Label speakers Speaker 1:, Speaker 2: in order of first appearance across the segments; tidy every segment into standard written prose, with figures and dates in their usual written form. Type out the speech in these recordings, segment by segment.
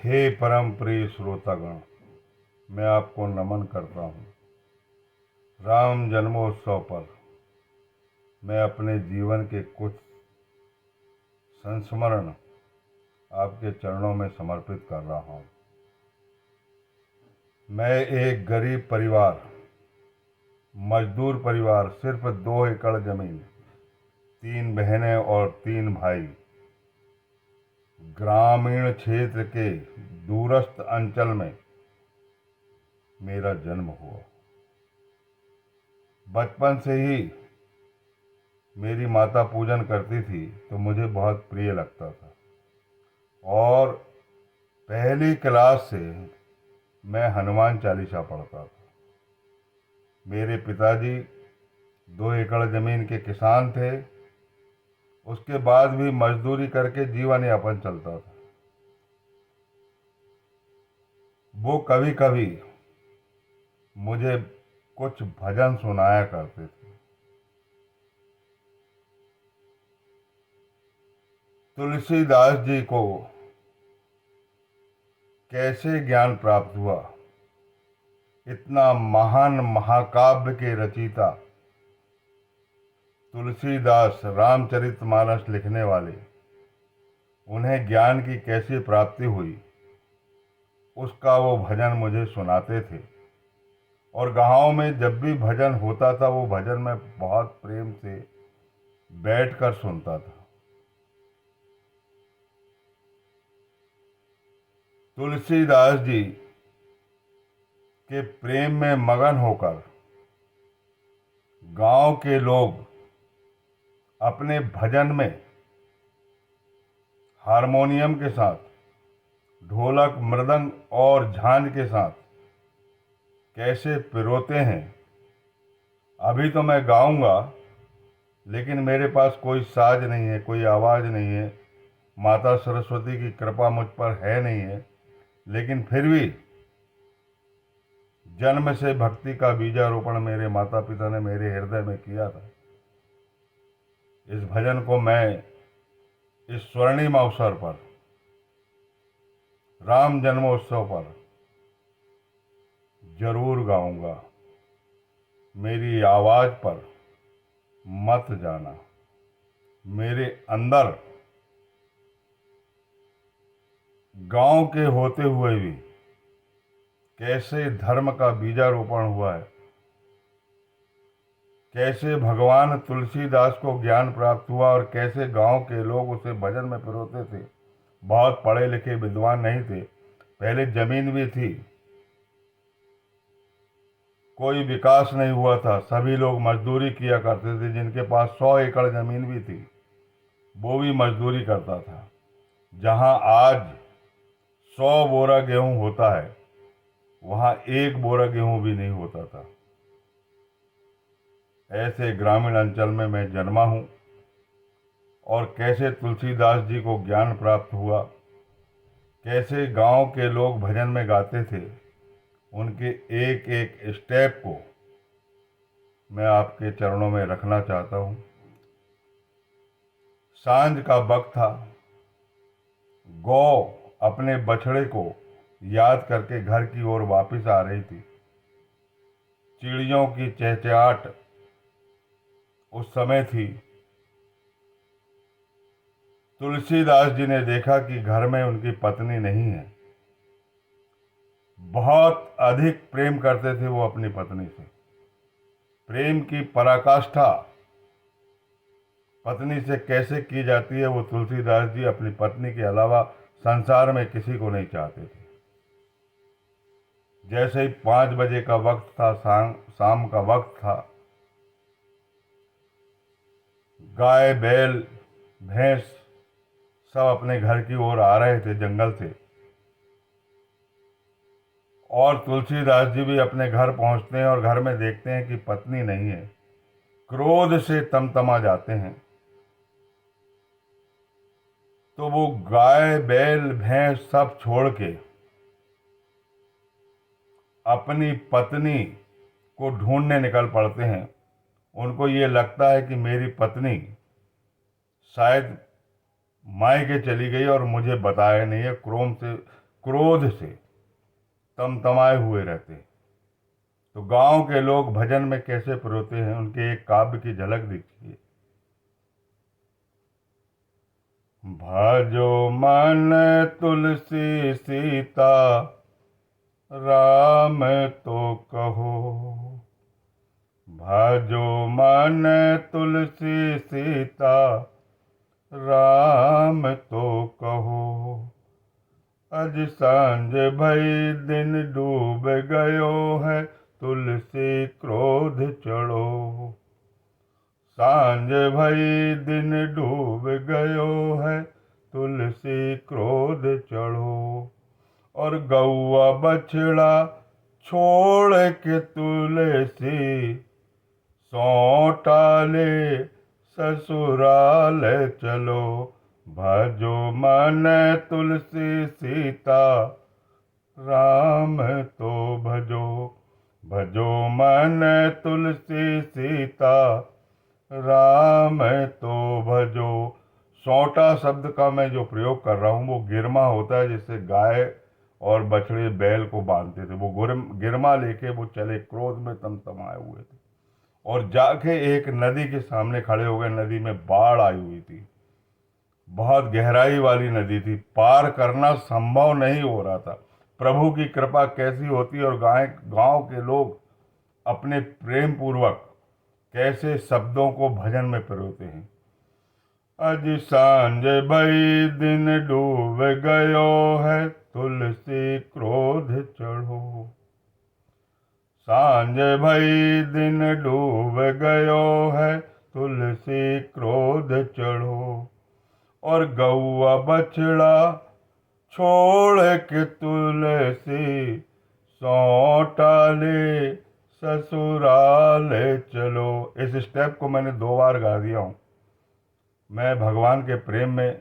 Speaker 1: हे परम प्रिय श्रोतागण, मैं आपको नमन करता हूँ। राम जन्मोत्सव पर मैं अपने जीवन के कुछ संस्मरण आपके चरणों में समर्पित कर रहा हूँ। मैं एक गरीब परिवार, मजदूर परिवार, सिर्फ 2 एकड़ जमीन, 3 बहनें और 3 भाई, ग्रामीण क्षेत्र के दूरस्थ अंचल में मेरा जन्म हुआ। बचपन से ही मेरी माता पूजन करती थी तो मुझे बहुत प्रिय लगता था और पहली क्लास से मैं हनुमान चालीसा पढ़ता था। मेरे पिताजी 2 एकड़ ज़मीन के किसान थे। उसके बाद भी मजदूरी करके जीवन यापन चलता था। वो कभी कभी मुझे कुछ भजन सुनाया करते थे। तुलसीदास जी को कैसे ज्ञान प्राप्त हुआ, इतना महान महाकाव्य के रचयिता तुलसीदास, रामचरितमानस लिखने वाले, उन्हें ज्ञान की कैसी प्राप्ति हुई, उसका वो भजन मुझे सुनाते थे। और गाँव में जब भी भजन होता था वो भजन मैं बहुत प्रेम से बैठकर सुनता था। तुलसीदास जी के प्रेम में मगन होकर गांव के लोग अपने भजन में हारमोनियम के साथ, ढोलक, मृदंग और झांझ के साथ कैसे पिरोते हैं। अभी तो मैं गाऊंगा लेकिन मेरे पास कोई साज नहीं है, कोई आवाज़ नहीं है, माता सरस्वती की कृपा मुझ पर है नहीं है, लेकिन फिर भी जन्म से भक्ति का बीजारोपण मेरे माता पिता ने मेरे हृदय में किया था। इस भजन को मैं इस स्वर्णिम अवसर पर, राम जन्मोत्सव पर जरूर गाऊंगा। मेरी आवाज़ पर मत जाना। मेरे अंदर गांव के होते हुए भी कैसे धर्म का बीजारोपण हुआ है, कैसे भगवान तुलसीदास को ज्ञान प्राप्त हुआ और कैसे गांव के लोग उसे भजन में पिरोते थे। बहुत पढ़े लिखे विद्वान नहीं थे, पहले जमीन भी थी, कोई विकास नहीं हुआ था, सभी लोग मजदूरी किया करते थे। जिनके पास 100 एकड़ जमीन भी थी वो भी मजदूरी करता था। जहां आज 100 बोरा गेहूं होता है वहां 1 बोरा गेहूं भी नहीं होता था। ऐसे ग्रामीण अंचल में मैं जन्मा हूँ और कैसे तुलसीदास जी को ज्ञान प्राप्त हुआ, कैसे गांव के लोग भजन में गाते थे, उनके एक एक स्टेप को मैं आपके चरणों में रखना चाहता हूँ। सांझ का वक्त था। गौ अपने बछड़े को याद करके घर की ओर वापस आ रही थी। चिड़ियों की चहचहाट उस समय थी। तुलसीदास जी ने देखा कि घर में उनकी पत्नी नहीं है। बहुत अधिक प्रेम करते थे वो अपनी पत्नी से। प्रेम की पराकाष्ठा पत्नी से कैसे की जाती है वो तुलसीदास जी अपनी पत्नी के अलावा संसार में किसी को नहीं चाहते थे। जैसे ही 5 बजे का वक्त था, शाम का वक्त था, गाय, बैल, भैंस सब अपने घर की ओर आ रहे थे जंगल से, और तुलसीदास जी भी अपने घर पहुंचते हैं और घर में देखते हैं कि पत्नी नहीं है। क्रोध से तमतमा जाते हैं। तो वो गाय, बैल, भैंस सब छोड़ के अपनी पत्नी को ढूंढने निकल पड़ते हैं। उनको ये लगता है कि मेरी पत्नी शायद मायके चली गई और मुझे बताया नहीं है। क्रोध से तमतमाए हुए रहते। तो गांव के लोग भजन में कैसे पिरोते हैं, उनके एक काव्य की झलक देखिए। भजो मन तुलसी सीता, राम तो कहो। भजो मन तुलसी सीता, राम तो कहो। अज सांझ भई दिन डूब गयो है, तुलसी क्रोध चढ़ो। सांझ भई दिन डूब गयो है, तुलसी क्रोध चढ़ो। और गौआ बछड़ा छोड़ के तुलसी, सौंटाले ससुराल चलो। भजो मन तुलसी सीता, राम तो भजो। भजो मन तुलसी सीता, राम तो भजो। सौंटा शब्द का मैं जो प्रयोग कर रहा हूँ वो गिरमा होता है, जिससे गाय और बछड़े बैल को बांधते थे। वो गिरमा लेके वो चले, क्रोध में तमतमाए हुए थे, और जाके एक नदी के सामने खड़े हो गए। नदी में बाढ़ आई हुई थी, बहुत गहराई वाली नदी थी, पार करना संभव नहीं हो रहा था। प्रभु की कृपा कैसी होती, और गांव के लोग अपने प्रेम पूर्वक कैसे शब्दों को भजन में पिरोते हैं। अज सांझ भई दिन डूब गयो है, तुलसी क्रोध चढ़ो। सांझ भई दिन डूब गयो है, तुलसी क्रोध चढ़ो। और गौआ बछड़ा छोड़ के तुलसी, सौंटाले ससुराल चलो। इस स्टेप को मैंने 2 बार गा दिया हूँ। मैं भगवान के प्रेम में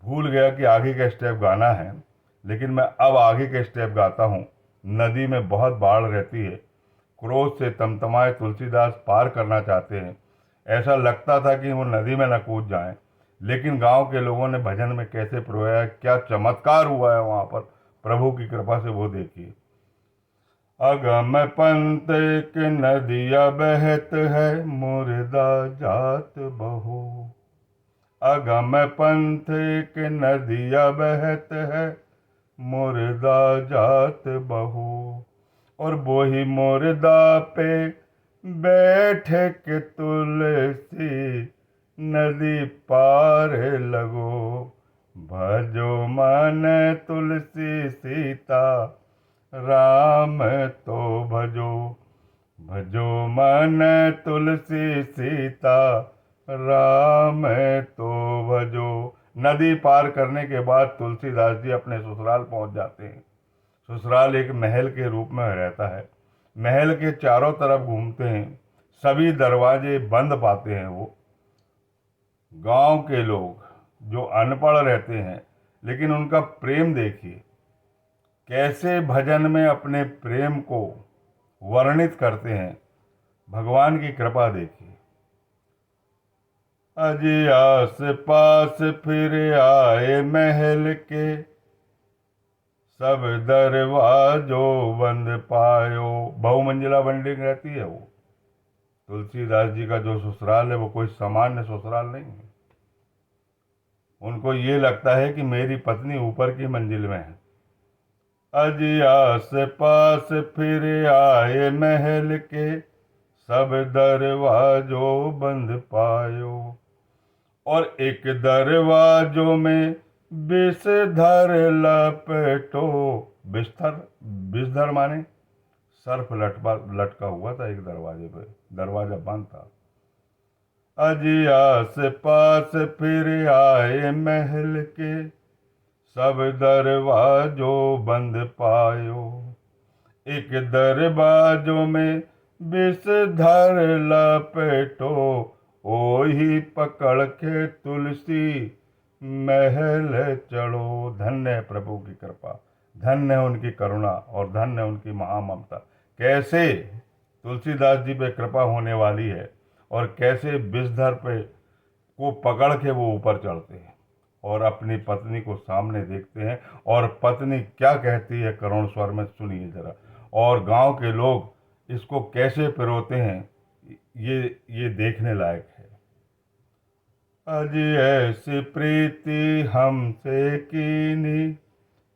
Speaker 1: भूल गया कि आगे का स्टेप गाना है, लेकिन मैं अब आगे के स्टेप गाता हूँ। नदी में बहुत बाढ़ रहती है, क्रोध से तमतमाए तुलसीदास पार करना चाहते हैं। ऐसा लगता था कि वो नदी में न कूद जाएं, लेकिन गांव के लोगों ने भजन में कैसे पिरोया, क्या चमत्कार हुआ है वहाँ पर प्रभु की कृपा से, वो देखिए। अगम पंथ के नदिया बहत है, मुर्दा जात बहो। अगम पंथ के नदिया बहत है, मुर्दा जात बहो। और वही मुर्दा पे बैठ के तुलसी, नदी पार लगो। भजो मन तुलसी सीता, राम तो भजो। भजो मन तुलसी सीता, राम तो भजो। नदी पार करने के बाद तुलसीदास जी अपने ससुराल पहुंच जाते हैं। ससुराल एक महल के रूप में रहता है। महल के चारों तरफ घूमते हैं, सभी दरवाजे बंद पाते हैं। वो गांव के लोग जो अनपढ़ रहते हैं, लेकिन उनका प्रेम देखिए, कैसे भजन में अपने प्रेम को वर्णित करते हैं। भगवान की कृपा देखिए। अजी आस पास फिर आए महल के, सब दरवाजो बंद पायो। बहुमंजिला बिल्डिंग रहती है वो। तुलसीदास जी का जो ससुराल है वो कोई सामान्य ससुराल नहीं है। उनको ये लगता है कि मेरी पत्नी ऊपर की मंजिल में है। अजी आस पास फिर आए महल के, सब दरवाजो बंद पायो। और एक दरवाजों में विषधर लपेटो। बिस्तर, विषधर माने सर्फ लटका हुआ था एक दरवाजे पे, दरवाजा बंद था। अजी आस पास फिर आए महल के, सब दरवाजो बंद पायो। एक दरवाजों में विषधर लपेटो, ओही पकड़ के तुलसी महल चढ़ो। धन्य है प्रभु की कृपा, धन्य है उनकी करुणा, और धन्य है उनकी महाममता। कैसे तुलसीदास जी पे कृपा होने वाली है, और कैसे विषधर पे को पकड़ के वो ऊपर चढ़ते हैं। और अपनी पत्नी को सामने देखते हैं और पत्नी क्या कहती है करुण स्वर में, सुनिए जरा। और गांव के लोग इसको कैसे पिरोते हैं, ये देखने लायक है। अज ऐसी प्रीति हमसे कीनी,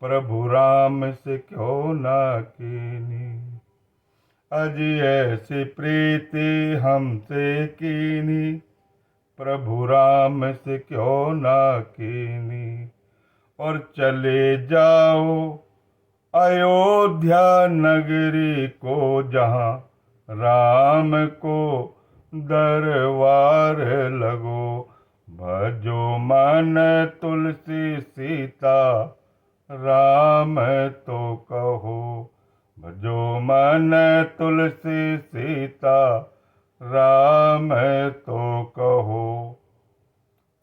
Speaker 1: प्रभु राम से क्यों ना कीनी। अज ऐसी प्रीति हमसे कीनी, प्रभु राम से क्यों ना कीनी। और चले जाओ अयोध्या नगरी को, जहाँ राम को दरबार लगो। भजो मन तुलसी सीता, राम तो कहो। भजो मन तुलसी सीता, राम तो कहो।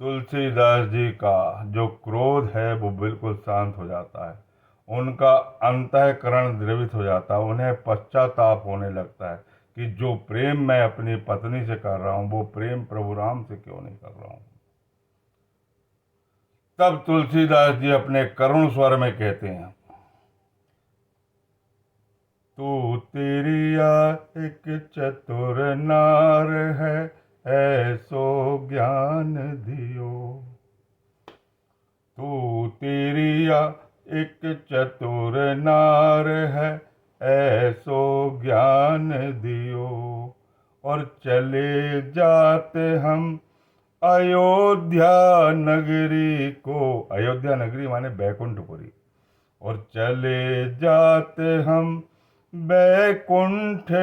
Speaker 1: तुलसीदास जी का जो क्रोध है वो बिल्कुल शांत हो जाता है, उनका अंतःकरण द्रवित हो जाता है, उन्हें पश्चाताप होने लगता है कि जो प्रेम मैं अपनी पत्नी से कर रहा हूँ वो प्रेम प्रभु राम से क्यों नहीं कर रहा हूँ। तब तुलसीदास जी अपने करुण स्वर में कहते हैं, तू तिरिया एक चतुर नार है, ऐसो ज्ञान दियो। तू तिरिया एक चतुर नार है, ऐसो ज्ञान दियो। और चले जाते हम अयोध्या नगरी को, अयोध्या नगरी माने बैकुंठपुरी। और चले जाते हम बैकुंठपुरी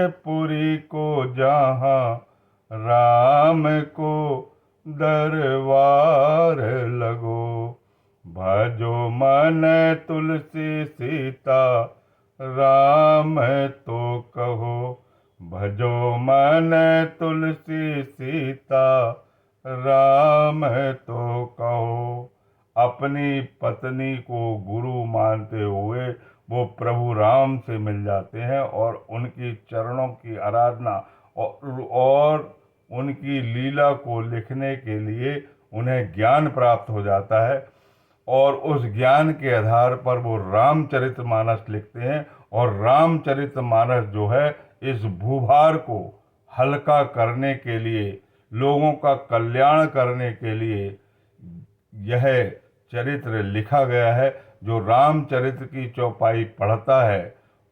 Speaker 1: को, जहाँ राम को दरबार लगो। भजो मन तुलसी सीता, राम तो कहो। भजो मन तुलसी सीता, राम तो कहो। अपनी पत्नी को गुरु मानते हुए वो प्रभु राम से मिल जाते हैं और उनकी चरणों की आराधना और उनकी लीला को लिखने के लिए उन्हें ज्ञान प्राप्त हो जाता है। और उस ज्ञान के आधार पर वो रामचरितमानस लिखते हैं। और रामचरितमानस जो है इस भूभार को हल्का करने के लिए, लोगों का कल्याण करने के लिए यह चरित्र लिखा गया है। जो रामचरित्र की चौपाई पढ़ता है,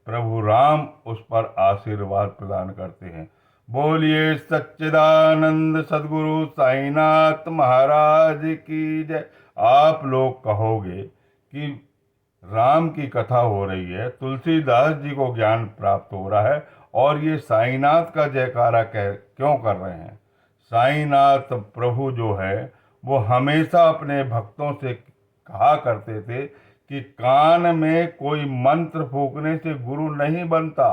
Speaker 1: प्रभु राम उस पर आशीर्वाद प्रदान करते हैं। बोलिए सच्चिदानंद सद्गुरु साईनाथ महाराज की जय। आप लोग कहोगे कि राम की कथा हो रही है, तुलसीदास जी को ज्ञान प्राप्त हो रहा है और ये साईनाथ का जयकारा क्यों कर रहे हैं। साईनाथ प्रभु जो है वो हमेशा अपने भक्तों से कहा करते थे कि कान में कोई मंत्र फूकने से गुरु नहीं बनता।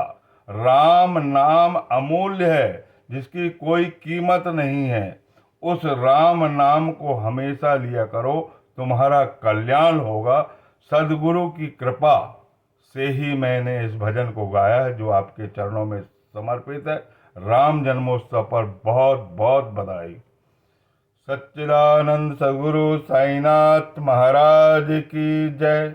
Speaker 1: राम नाम अमूल्य है, जिसकी कोई कीमत नहीं है। उस राम नाम को हमेशा लिया करो, तुम्हारा कल्याण होगा। सद्गुरु की कृपा से ही मैंने इस भजन को गाया है जो आपके चरणों में समर्पित है। राम जन्मोत्सव पर बहुत बहुत बधाई। सच्चिदानंद सद्गुरु साईनाथ महाराज की जय।